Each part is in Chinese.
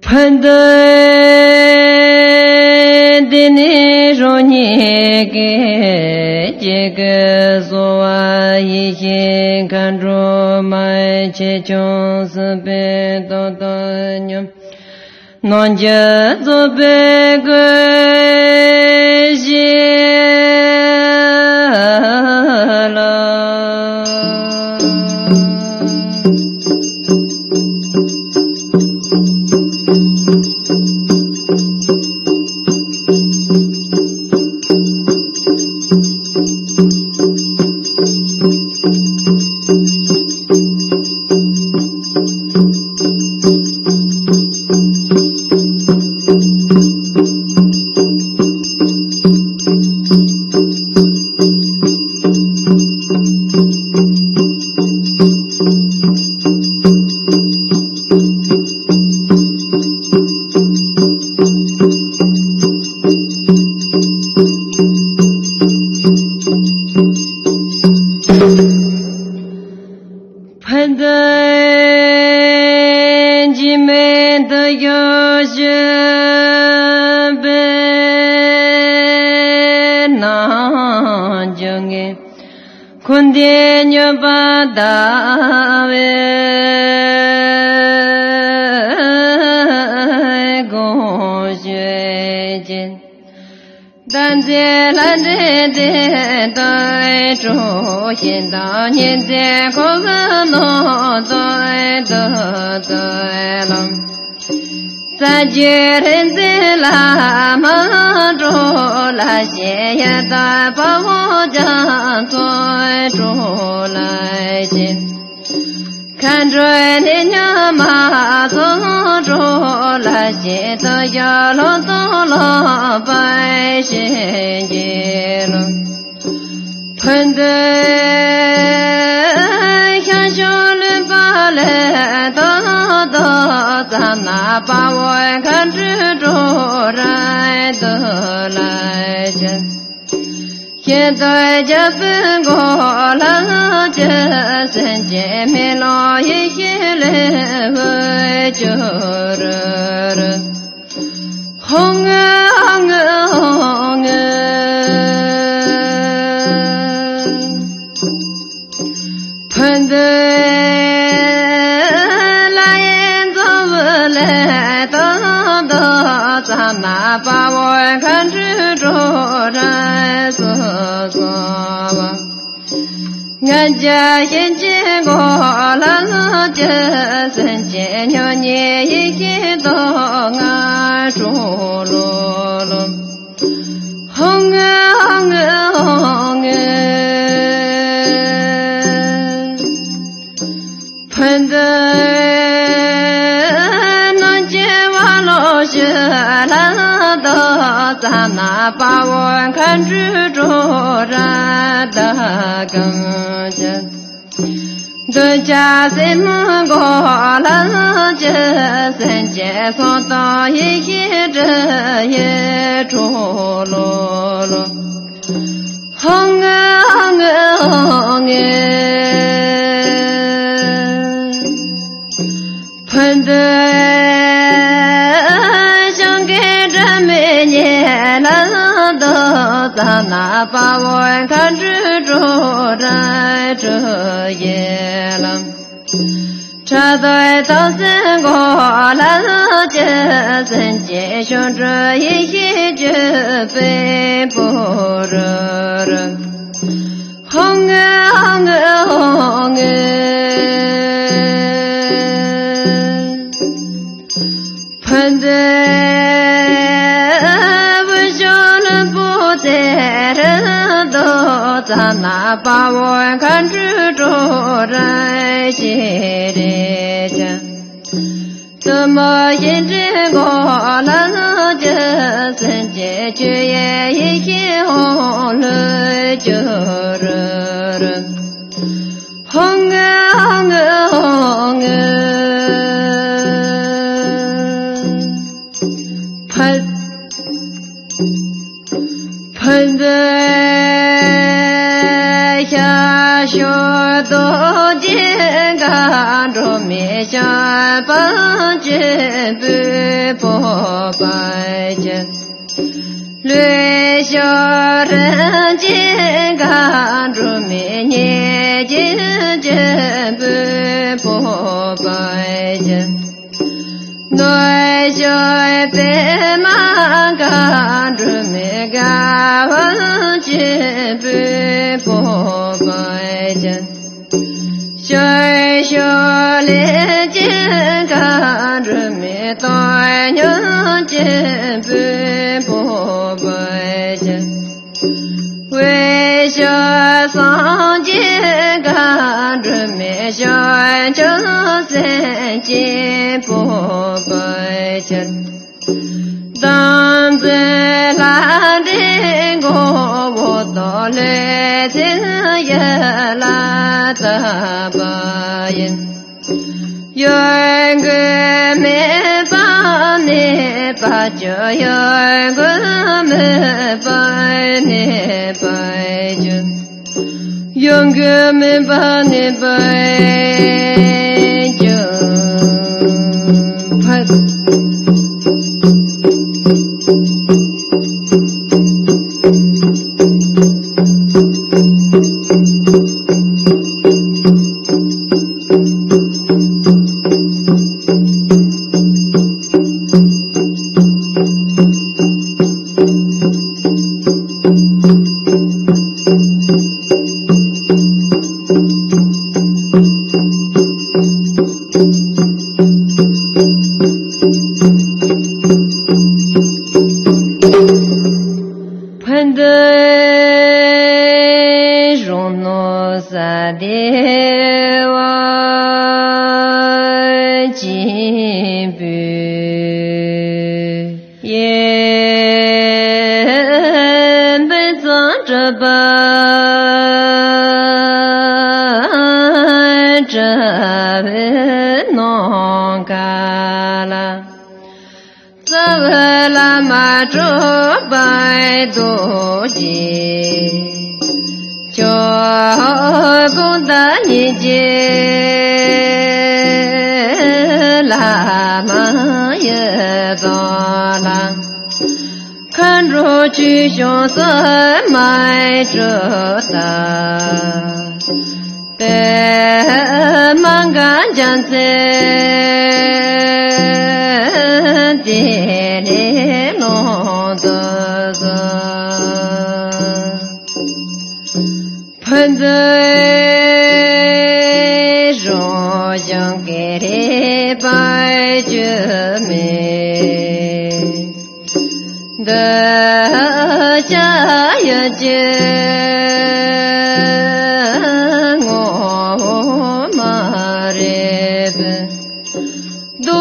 喷的那种你给这个说话一心看着满切就是被多多牛，难接做被个些了。现到年在可个诺在的在了，在家人在拉马着来些也在把我家在着来接，看着你娘妈走着来些的呀老到了百姓街了。喷的像小人把来的咱那把我看执着来的来着，现在这分过了这生见面了一些人会就热红啊红啊红啊喷的来人走不来的咱那把我看执着在说吧，俺家先见过了这生见了你一些都俺说了红啊红啊红啊喷的那结完了学了的咱那把我看执着在的跟前的家人们过了这生节说到一些这也着了红啊红啊红啊喷的想给这每年了的咱那把我看执着在这夜了，这对都是过了这生节兄这一些就被不热红啊红啊红啊喷的不晓得不在人的咱那把我看执着在心里间，怎么一直过了这生节却也一些红了就热红啊红啊红啊喷的下学多见个干着灭下半截不破白间，略小人间干着灭年间间不破白间，内小白马干着灭干完间不破白间。小连间干着灭大娘间不破白间，为小上间干着灭小正三间破白间，当在蓝天我到来天也来大把人，有个没把你把酒，有个没把你把酒，有个没把你把酒，拍。看着巨熊三埋着大，得满干将在地里弄得着，喷在肉香给的白酒美。的家有见我马日本，多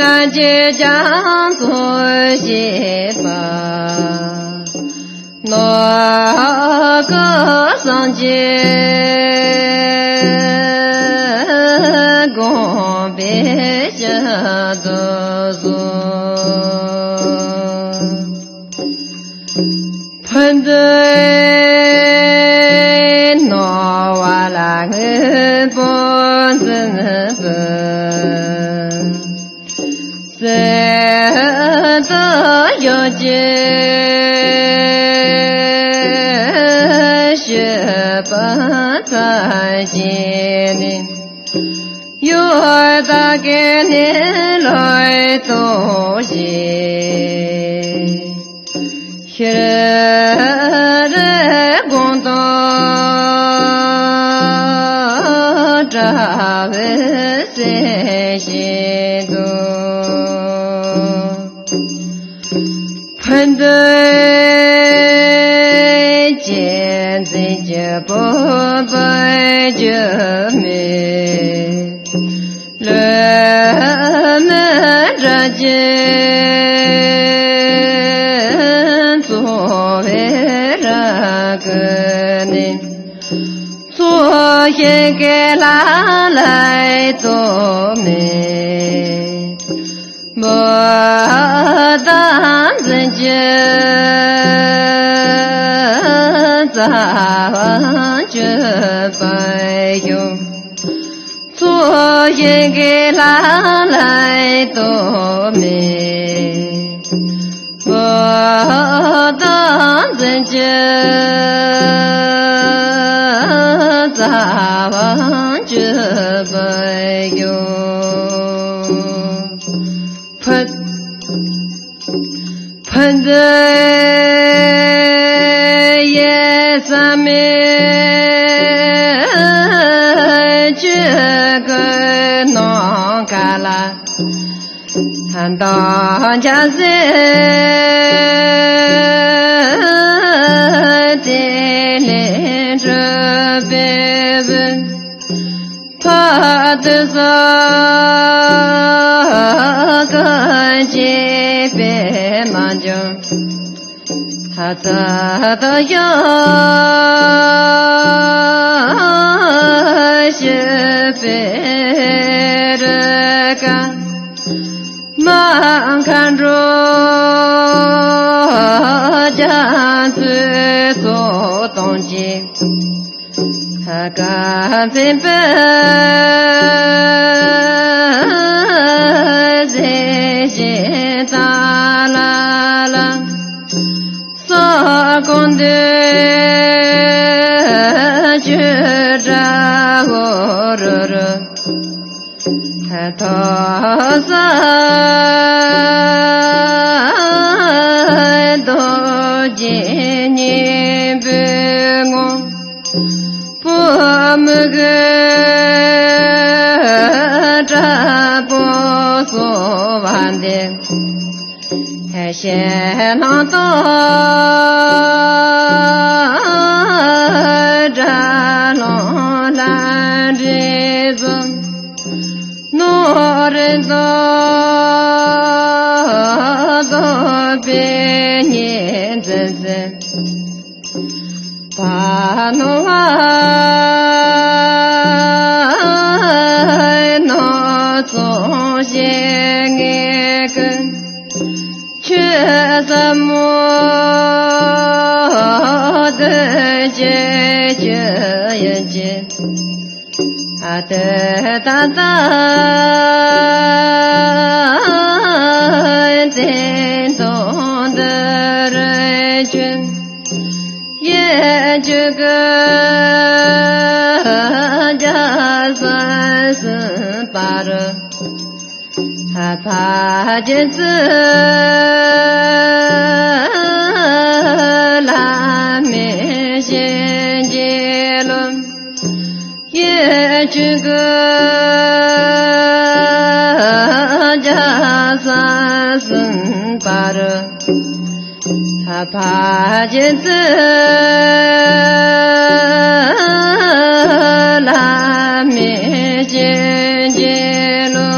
安姐将做些吧，那个上街公别下的做。喷在那瓦拉个脖子本，在的有件雪白在心里，有大概你来多些。人公道扎为谁心多，喷对见在这不白就美，人们这见作为那个呢，昨天给拿来做美，莫当自己早就白用，昨也给拉来多美，我当真就咋忘就不有喷的夜上面这个弄干了，看到家人在连着别问，怕的是个街边忙着。他走到有些别人干，忙看着家子做东西，他干在本在些大啦啦。公的就着我热热，他头上多见你不我，不么个这不说完的。还嫌那多这老难日子，老人多别年真真，把农爱那种些爱根。却什么的解决一切，啊的哒哒震动的人群，也这个家算是把人。他怕见子拉面先结论，也这个家三生把人，他怕见子拉面先结论。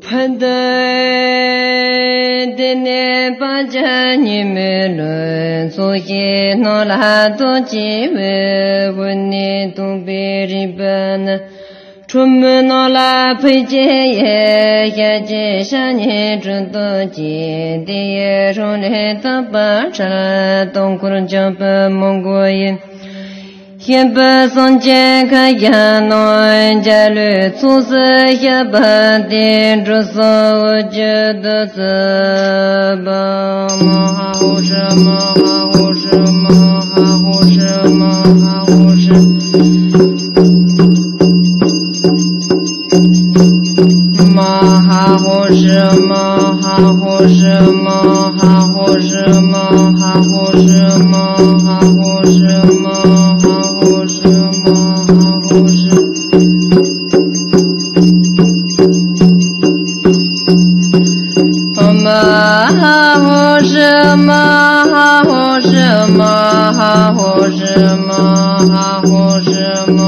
喷的年把家你们论，所以那拉多几位问你东北日本呢？出门那拉陪见也见下年中多见的也容来到巴查东国江北蒙古人。先不送健康养老家里做事也不定着手觉得怎么好什么好什么好什么好什么好什么好什么好什么好什么好什么好什么